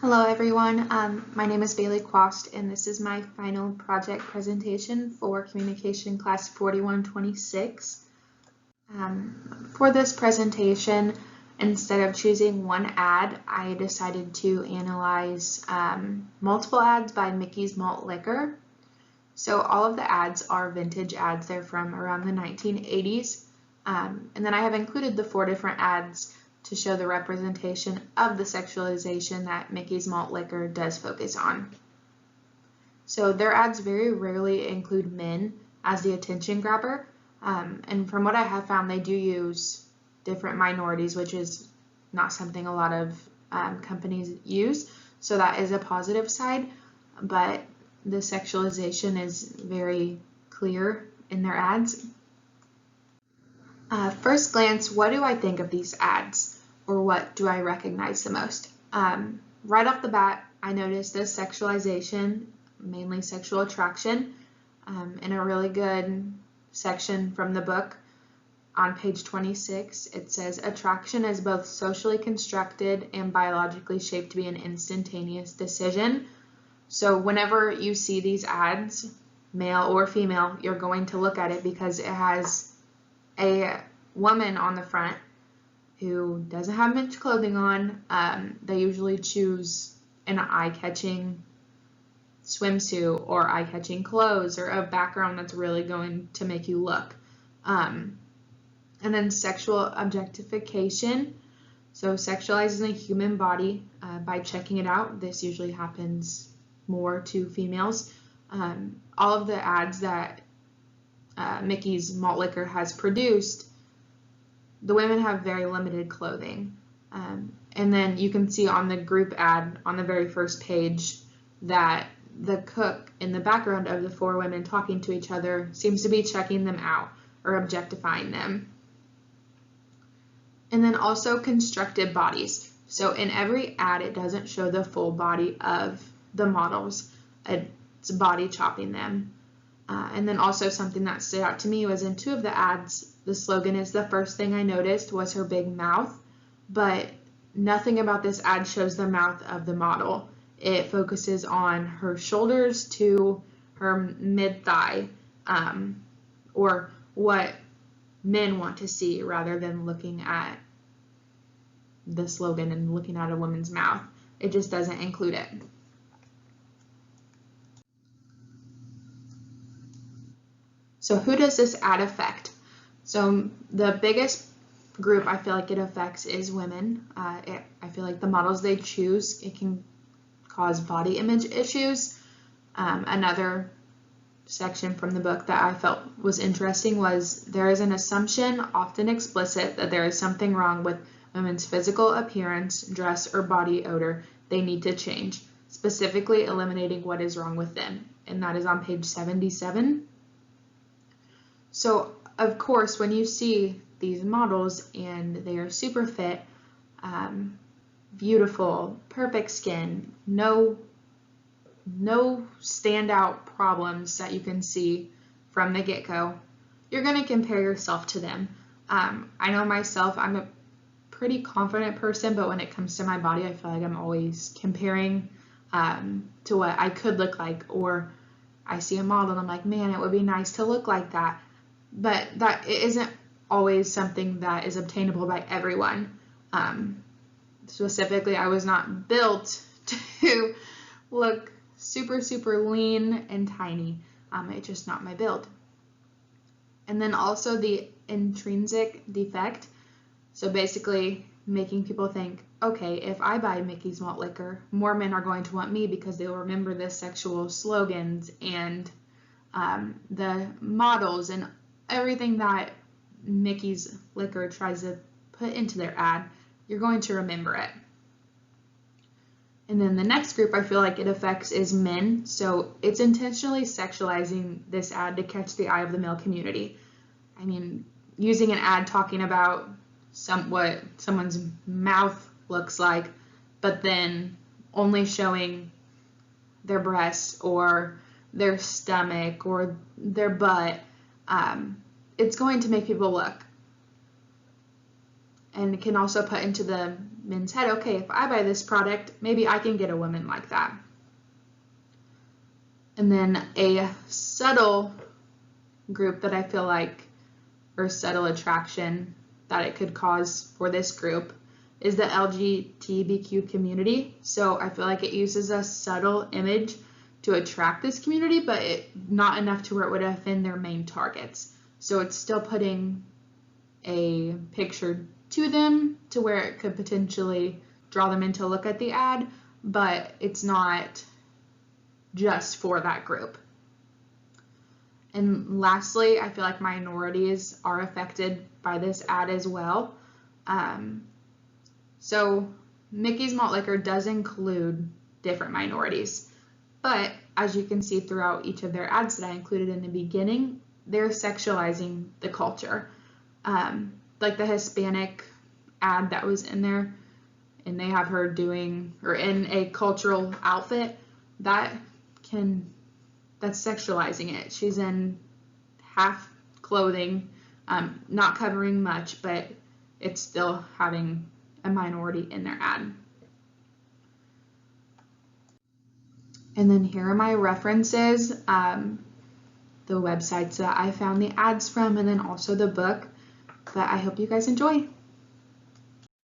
Hello everyone, my name is Bailey Quast and this is my final project presentation for Communication Class 4126. For this presentation, instead of choosing one ad, I decided to analyze multiple ads by Mickey's Malt Liquor. So all of the ads are vintage ads, they're from around the 1980s. And then I have included the 4 different ads to show the representation of the sexualization that Mickey's Malt Liquor does focus on. So their ads very rarely include men as the attention grabber, and from what I have found, they do use different minorities, which is not something a lot of companies use, so that is a positive side, but the sexualization is very clear in their ads. First glance, what do I think of these ads, or what do I recognize the most? Right off the bat, I noticed this sexualization, mainly sexual attraction, in a really good section from the book. On page 26, it says, attraction is both socially constructed and biologically shaped to be an instantaneous decision. So whenever you see these ads, male or female, you're going to look at it because it has a woman on the front who doesn't have much clothing on. They usually choose an eye-catching swimsuit or eye-catching clothes or a background that's really going to make you look. And then sexual objectification. So sexualizing the human body by checking it out. This usually happens more to females. All of the ads that Mickey's Malt Liquor has produced, the women have very limited clothing. And then you can see on the group ad on the very first page that the cook in the background of the 4 women talking to each other seems to be checking them out or objectifying them. And then also constructed bodies. So in every ad, it doesn't show the full body of the models. It's body chopping them. And then also something that stood out to me was in 2 of the ads, the slogan is the first thing I noticed was her big mouth, but nothing about this ad shows the mouth of the model. It focuses on her shoulders to her mid-thigh, or what men want to see rather than looking at the slogan and looking at a woman's mouth. It just doesn't include it. So who does this ad affect? So the biggest group I feel like it affects is women. I feel like the models they choose, it can cause body image issues. Another section from the book that I felt was interesting was there is an assumption, often explicit, that there is something wrong with women's physical appearance, dress, or body odor they need to change, specifically eliminating what is wrong with them. And that is on page 77. So, of course, when you see these models and they are super fit, beautiful, perfect skin, no standout problems that you can see from the get-go, you're going to compare yourself to them. I know myself, I'm a pretty confident person, but when it comes to my body, I feel like I'm always comparing to what I could look like, or I see a model and I'm like, man, it would be nice to look like that. But that isn't always something that is obtainable by everyone. Specifically, I was not built to look super, super lean and tiny. It's just not my build. And then also the intrinsic defect. So basically making people think, okay, if I buy Mickey's Malt Liquor, more men are going to want me because they'll remember the sexual slogans and the models and everything that Mickey's Liquor tries to put into their ad. You're going to remember it. And then the next group I feel like it affects is men. So it's intentionally sexualizing this ad to catch the eye of the male community. I mean, using an ad talking about what someone's mouth looks like, but then only showing their breasts or their stomach or their butt, it's going to make people look. And it can also put into the men's head, okay, if I buy this product, maybe I can get a woman like that. And then a subtle group that I feel like, or subtle attraction that it could cause for this group is the LGBTQ community. So I feel like it uses a subtle image to attract this community, but not enough to where it would offend their main targets. So it's still putting a picture to them to where it could potentially draw them in to look at the ad, but it's not just for that group. And lastly, I feel like minorities are affected by this ad as well. So Mickey's Malt Liquor does include different minorities, but as you can see throughout each of their ads that I included in the beginning, they're sexualizing the culture. Like the Hispanic ad that was in there, and they have her doing, or in a cultural outfit, that's sexualizing it. She's in half clothing, not covering much, but it's still having a minority in their ad. And then here are my references, the websites that I found the ads from, and then also the book. But I hope you guys enjoy.